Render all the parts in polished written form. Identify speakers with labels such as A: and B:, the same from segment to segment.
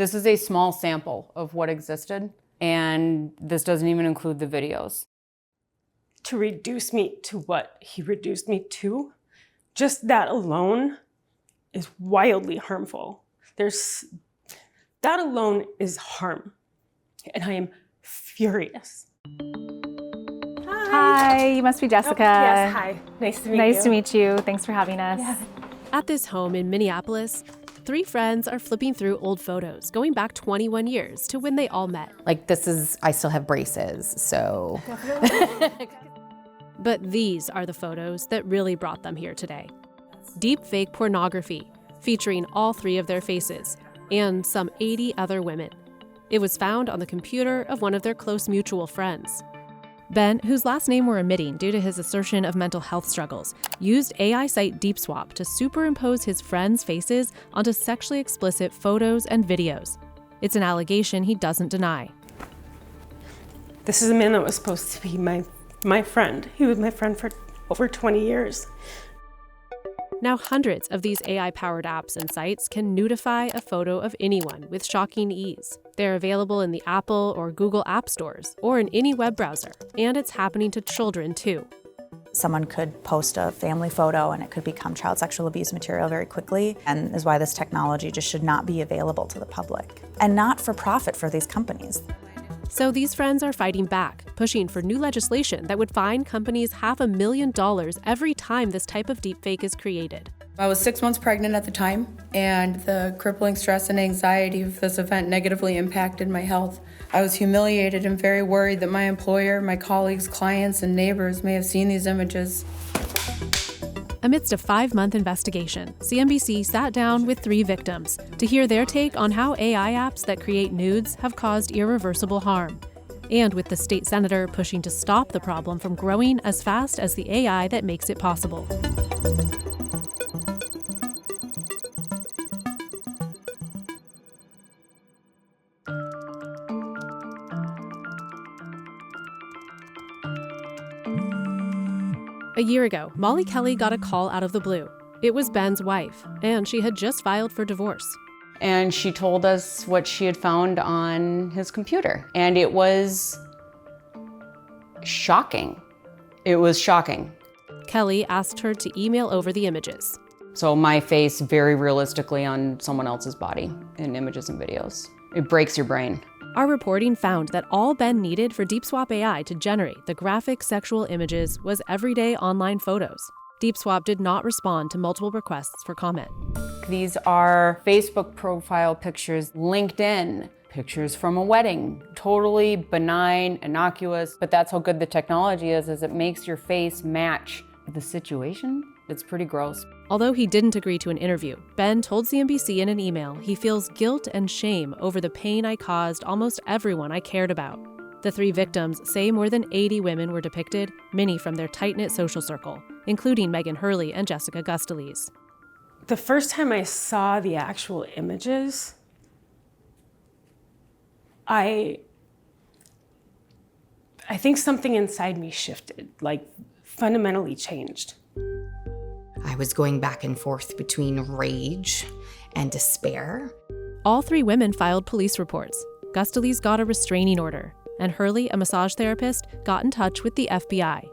A: This is a small sample of what existed, and this doesn't even include the videos.
B: To reduce me to what he reduced me to, just that alone is wildly harmful. That alone is harm, and I am furious.
C: Hi, you must be Jessica.
B: Oh, yes, hi. Nice to meet you.
C: Nice to meet you. Thanks for having us.
B: Yeah.
D: At this home in Minneapolis, 3 friends are flipping through old photos going back 21 years to when they all met.
E: Like I still have braces, so.
D: But these are the photos that really brought them here today. Deep fake pornography, featuring all 3 of their faces and some 80 other women. It was found on the computer of one of their close mutual friends. Ben, whose last name we're omitting due to his assertion of mental health struggles, used AI site DeepSwap to superimpose his friends' faces onto sexually explicit photos and videos. It's an allegation he doesn't deny.
B: This is a man that was supposed to be my friend. He was my friend for over 20 years.
D: Now, hundreds of these AI-powered apps and sites can nudify a photo of anyone with shocking ease. They're available in the Apple or Google app stores or in any web browser, and it's happening to children too.
F: Someone could post a family photo and it could become child sexual abuse material very quickly, and is why this technology just should not be available to the public and not for profit for these companies.
D: So these friends are fighting back, pushing for new legislation that would fine companies $500,000 every time this type of deepfake is created.
G: I was 6 months pregnant at the time, and the crippling stress and anxiety of this event negatively impacted my health. I was humiliated and very worried that my employer, my colleagues, clients, and neighbors may have seen these images.
D: Amidst a 5-month investigation, CNBC sat down with 3 victims to hear their take on how AI apps that create nudes have caused irreversible harm, and with the state senator pushing to stop the problem from growing as fast as the AI that makes it possible. A year ago, Molly Kelly got a call out of the blue. It was Ben's wife, and she had just filed for divorce.
A: And she told us what she had found on his computer. And it was shocking. It was shocking.
D: Kelly asked her to email over the images.
A: So my face very realistically on someone else's body in images and videos. It breaks your brain.
D: Our reporting found that all Ben needed for DeepSwap AI to generate the graphic sexual images was everyday online photos. DeepSwap did not respond to multiple requests for comment.
A: These are Facebook profile pictures, LinkedIn, pictures from a wedding. Totally benign, innocuous, but that's how good the technology is it makes your face match the situation. It's pretty gross.
D: Although he didn't agree to an interview, Ben told CNBC in an email he feels guilt and shame over the pain I caused almost everyone I cared about. The 3 victims say more than 80 women were depicted, many from their tight-knit social circle, including Megan Hurley and Jessica Gustales.
B: The first time I saw the actual images, I think something inside me shifted, like fundamentally changed.
E: I was going back and forth between rage and despair.
D: All 3 women filed police reports. Gustales got a restraining order, and Hurley, a massage therapist, got in touch with the FBI.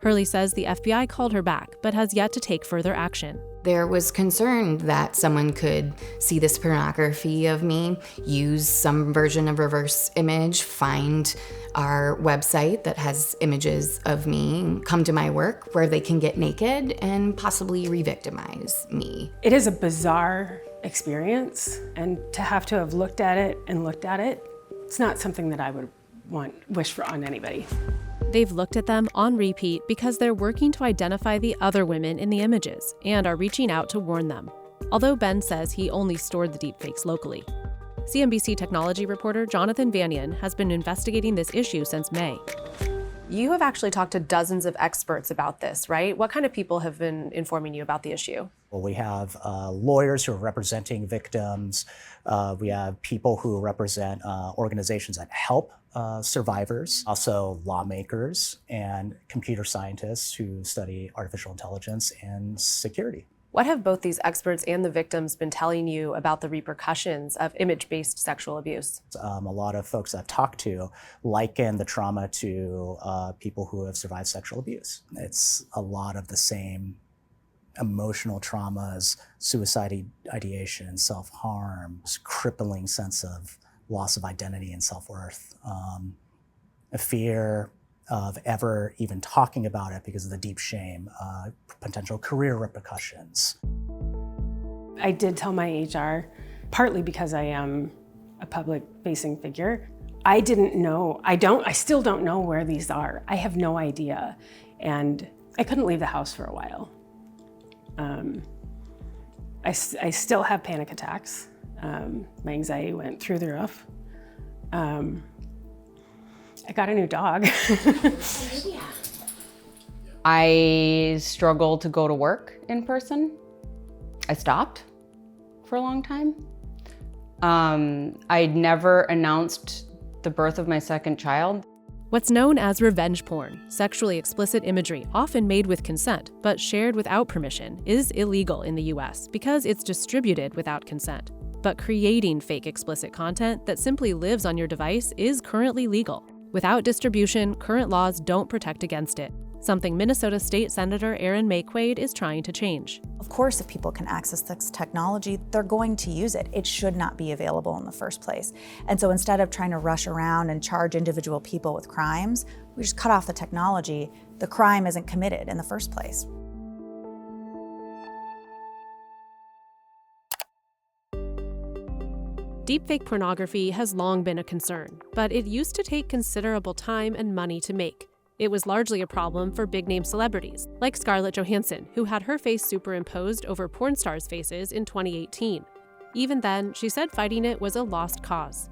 D: Hurley says the FBI called her back, but has yet to take further action.
E: There was concern that someone could see this pornography of me, use some version of reverse image, find our website that has images of me, come to my work where they can get naked and possibly re-victimize me.
B: It is a bizarre experience, and to have looked at it, it's not something that I would wish for on anybody.
D: They've looked at them on repeat because they're working to identify the other women in the images and are reaching out to warn them, although Ben says he only stored the deepfakes locally. CNBC technology reporter Jonathan Vanian has been investigating this issue since May.
C: You have actually talked to dozens of experts about this, right? What kind of people have been informing you about the issue?
H: Well, we have lawyers who are representing victims. We have people who represent organizations that help survivors, also lawmakers and computer scientists who study artificial intelligence and security.
C: What have both these experts and the victims been telling you about the repercussions of image-based sexual abuse?
H: A lot of folks I've talked to liken the trauma to people who have survived sexual abuse. It's a lot of the same emotional traumas, suicide ideation, self-harm, crippling sense of loss of identity and self-worth, a fear of ever even talking about it because of the deep shame, potential career repercussions.
B: I did tell my HR, partly because I am a public-facing figure. I didn't know, I still don't know where these are. I have no idea. And I couldn't leave the house for a while. I still have panic attacks. My anxiety went through the roof. I got a new dog.
A: I struggled to go to work in person. I stopped for a long time. I'd never announced the birth of my second child.
D: What's known as revenge porn, sexually explicit imagery often made with consent but shared without permission, is illegal in the US because it's distributed without consent. But creating fake explicit content that simply lives on your device is currently legal. Without distribution, current laws don't protect against it, something Minnesota State Senator Erin is trying to change.
F: Of course, if people can access this technology, they're going to use it. It should not be available in the first place. And so instead of trying to rush around and charge individual people with crimes, we just cut off the technology. The crime isn't committed in the first place.
D: Deepfake pornography has long been a concern, but it used to take considerable time and money to make. It was largely a problem for big-name celebrities, like Scarlett Johansson, who had her face superimposed over porn stars' faces in 2018. Even then, she said fighting it was a lost cause.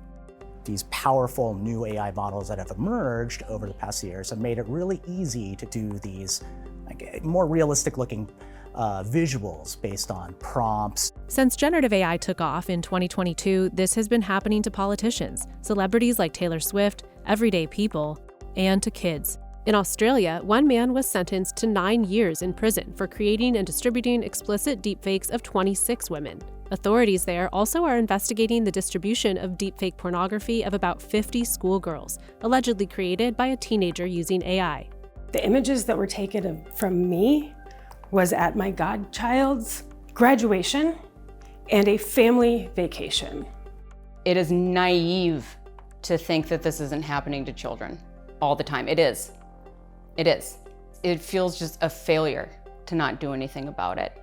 H: These powerful new AI models that have emerged over the past years have made it really easy to do these more realistic-looking visuals based on prompts.
D: Since generative AI took off in 2022, this has been happening to politicians, celebrities like Taylor Swift, everyday people, and to kids. In Australia, one man was sentenced to 9 years in prison for creating and distributing explicit deepfakes of 26 women. Authorities there also are investigating the distribution of deepfake pornography of about 50 schoolgirls, allegedly created by a teenager using AI.
B: The images that were taken from me was at my godchild's graduation and a family vacation.
A: It is naive to think that this isn't happening to children all the time. It is. It is. It feels just a failure to not do anything about it.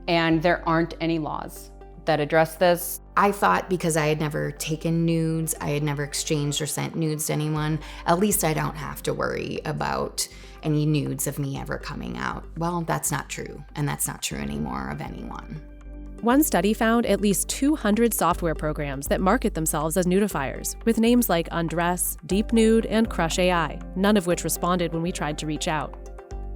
A: And there aren't any laws that address this.
E: I thought because I had never taken nudes, I had never exchanged or sent nudes to anyone, at least I don't have to worry about any nudes of me ever coming out. Well, that's not true, and that's not true anymore of anyone.
D: One study found at least 200 software programs that market themselves as nudifiers, with names like Undress, Deep Nude, and Crush AI, none of which responded when we tried to reach out.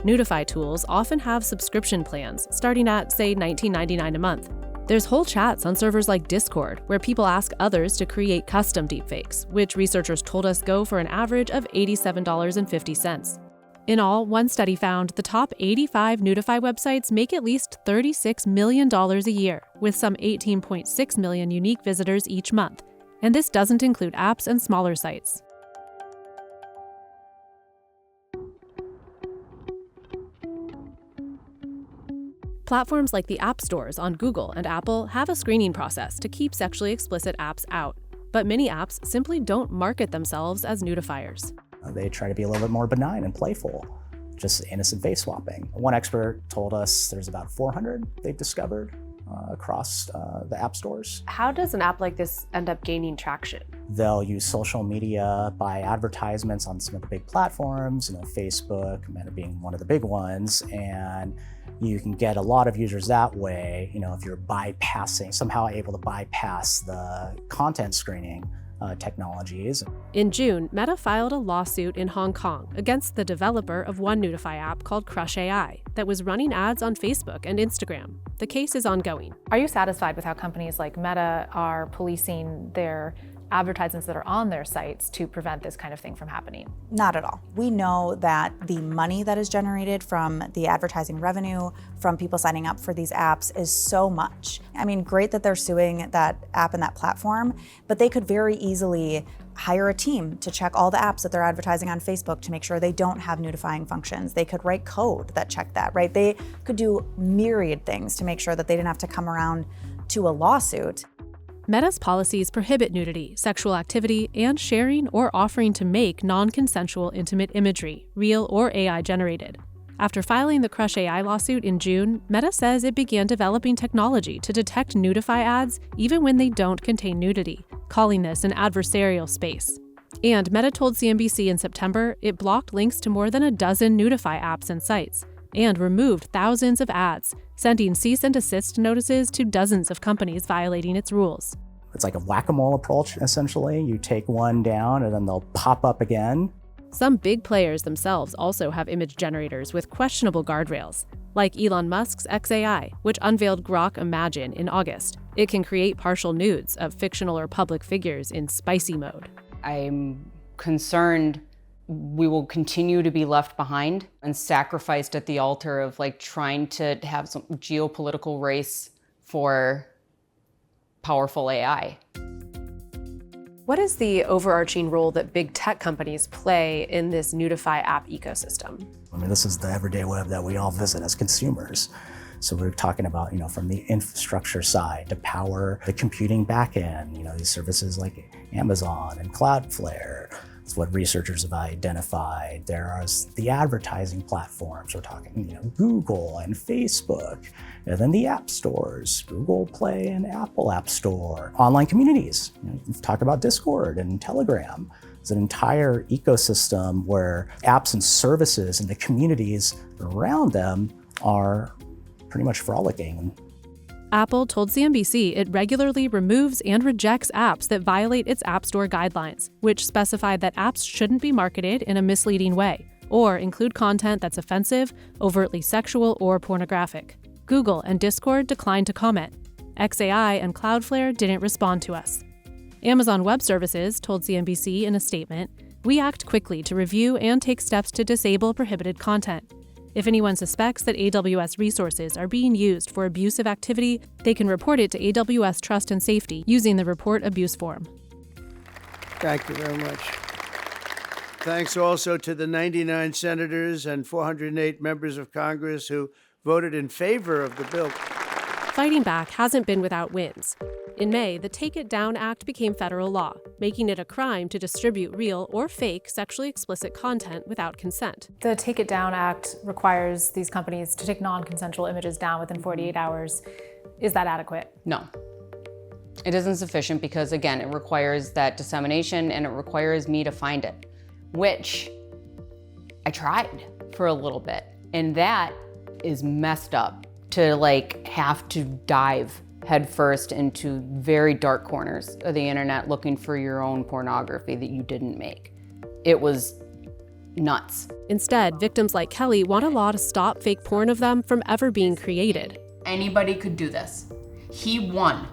D: Nudify tools often have subscription plans, starting at, say, $19.99 a month. There's whole chats on servers like Discord, where people ask others to create custom deepfakes, which researchers told us go for an average of $87.50. In all, one study found the top 85 Nudify websites make at least $36 million a year, with some 18.6 million unique visitors each month. And this doesn't include apps and smaller sites. Platforms like the app stores on Google and Apple have a screening process to keep sexually explicit apps out, but many apps simply don't market themselves as nudifiers.
H: They try to be a little bit more benign and playful, just innocent face swapping. One expert told us there's about 400 they've discovered across the app stores.
C: How does an app like this end up gaining traction?
H: They'll use social media, buy advertisements on some of the big platforms, Facebook, Meta being one of the big ones, and you can get a lot of users that way, if you're somehow able to bypass the content screening technologies.
D: In June, Meta filed a lawsuit in Hong Kong against the developer of one Nudify app called Crush AI that was running ads on Facebook and Instagram. The case is ongoing.
C: Are you satisfied with how companies like Meta are policing their
I: advertisements that are on their sites to prevent this kind of thing from happening?
F: Not at all. We know that the money that is generated from the advertising revenue, from people signing up for these apps, is so much. I mean, great that they're suing that app and that platform, but they could very easily hire a team to check all the apps that they're advertising on Facebook to make sure they don't have nudifying functions. They could write code that checked that, right? They could do myriad things to make sure that they didn't have to come around to a lawsuit.
D: Meta's policies prohibit nudity, sexual activity, and sharing or offering to make non-consensual intimate imagery, real or AI generated. After filing the Crush AI lawsuit in June, Meta says it began developing technology to detect nudify ads even when they don't contain nudity, calling this an adversarial space. And Meta told CNBC in September it blocked links to more than a dozen nudify apps and sites, and removed thousands of ads, sending cease and desist notices to dozens of companies violating its rules.
H: It's like a whack-a-mole approach, essentially. You take one down and then they'll pop up again.
D: Some big players themselves also have image generators with questionable guardrails, like Elon Musk's xAI, which unveiled Grok Imagine in August. It can create partial nudes of fictional or public figures in spicy mode.
A: I'm concerned we will continue to be left behind and sacrificed at the altar of like trying to have some geopolitical race for powerful AI.
C: What is the overarching role that big tech companies play in this nudify app ecosystem?
H: I mean, this is the everyday web that we all visit as consumers. So we're talking about, from the infrastructure side to power the computing backend, these services like Amazon and Cloudflare. It's what researchers have identified. There are the advertising platforms. We're talking, Google and Facebook, and then the app stores, Google Play and Apple App Store. Online communities. We've talked about Discord and Telegram. It's an entire ecosystem where apps and services and the communities around them are pretty much frolicking.
D: Apple told CNBC it regularly removes and rejects apps that violate its App Store guidelines, which specify that apps shouldn't be marketed in a misleading way or include content that's offensive, overtly sexual, or pornographic. Google and Discord declined to comment. xAI and Cloudflare didn't respond to us. Amazon Web Services told CNBC in a statement, "We act quickly to review and take steps to disable prohibited content. If anyone suspects that AWS resources are being used for abusive activity, they can report it to AWS Trust and Safety using the Report Abuse form."
J: Thank you very much. Thanks also to the 99 senators and 408 members of Congress who voted in favor of the bill.
D: Fighting back hasn't been without wins. In May, the Take It Down Act became federal law, making it a crime to distribute real or fake sexually explicit content without consent.
I: The Take It Down Act requires these companies to take non-consensual images down within 48 hours. Is that adequate?
A: No. It isn't sufficient because, again, it requires that dissemination and it requires me to find it, which I tried for a little bit. And that is messed up to have to dive headfirst into very dark corners of the internet looking for your own pornography that you didn't make. It was nuts.
D: Instead, victims like Kelly want a law to stop fake porn of them from ever being created.
A: Anybody could do this. He won.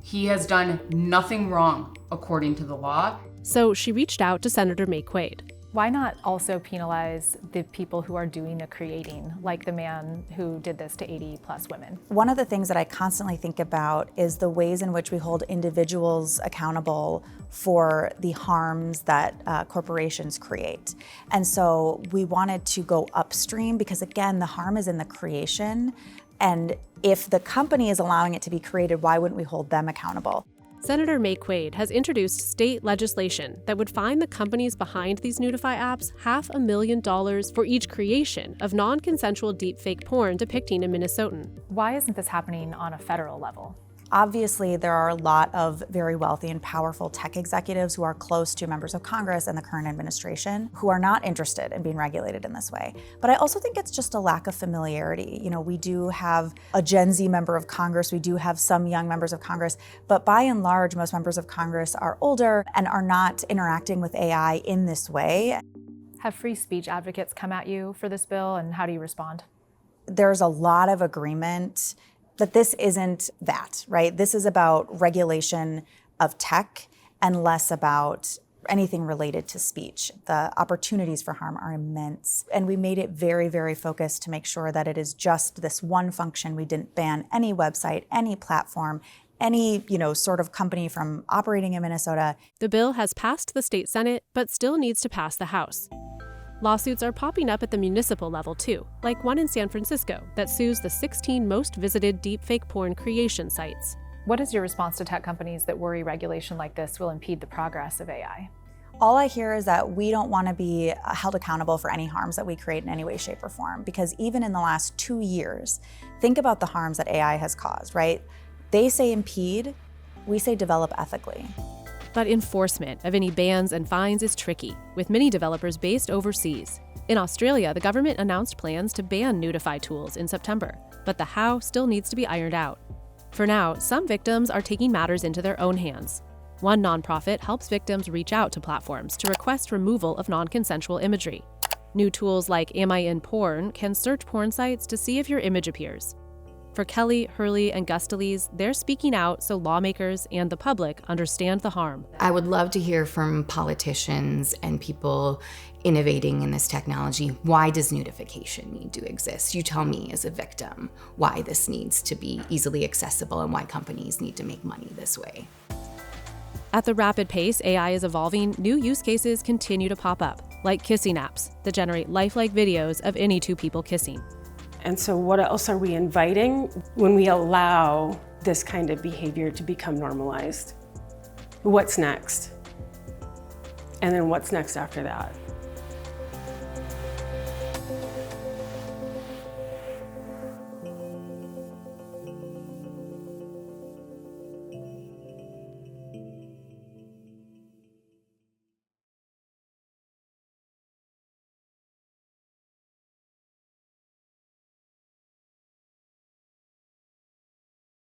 A: He has done nothing wrong according to the law.
D: So she reached out to Senator May Quaid.
I: Why not also penalize the people who are doing the creating, like the man who did this to 80 plus women?
F: One of the things that I constantly think about is the ways in which we hold individuals accountable for the harms that corporations create. And so we wanted to go upstream because, again, the harm is in the creation. And if the company is allowing it to be created, why wouldn't we hold them accountable?
D: Senator May Quaid has introduced state legislation that would fine the companies behind these nudify apps $500,000 for each creation of non-consensual deepfake porn depicting a Minnesotan.
I: Why isn't this happening on a federal level?
F: Obviously, there are a lot of very wealthy and powerful tech executives who are close to members of Congress and the current administration who are not interested in being regulated in this way. But I also think it's just a lack of familiarity. We do have a Gen Z member of Congress, we do have some young members of Congress, but by and large, most members of Congress are older and are not interacting with AI in this way.
I: Have free speech advocates come at you for this bill, and how do you respond?
F: There's a lot of agreement that this isn't that, right? This is about regulation of tech and less about anything related to speech. The opportunities for harm are immense. And we made it very, very focused to make sure that it is just this one function. We didn't ban any website, any platform, any, sort of company from operating in Minnesota.
D: The bill has passed the state Senate, but still needs to pass the House. Lawsuits are popping up at the municipal level too, like one in San Francisco that sues the 16 most visited deepfake porn creation sites.
I: What is your response to tech companies that worry regulation like this will impede the progress of AI?
F: All I hear is that we don't want to be held accountable for any harms that we create in any way, shape, or form. Because even in the last 2 years, think about the harms that AI has caused, right? They say impede, we say develop ethically.
D: But enforcement of any bans and fines is tricky, with many developers based overseas. In Australia, the government announced plans to ban Nudify tools in September, but the how still needs to be ironed out. For now, some victims are taking matters into their own hands. One nonprofit helps victims reach out to platforms to request removal of non-consensual imagery. New tools like Am I in Porn can search porn sites to see if your image appears. For Kelly, Hurley, and Gustales, they're speaking out so lawmakers and the public understand the harm.
E: I would love to hear from politicians and people innovating in this technology. Why does nudification need to exist? You tell me as a victim why this needs to be easily accessible and why companies need to make money this way.
D: At the rapid pace AI is evolving, new use cases continue to pop up, like kissing apps that generate lifelike videos of any two people kissing.
B: And so what else are we inviting when we allow this kind of behavior to become normalized? What's next? And then what's next after that?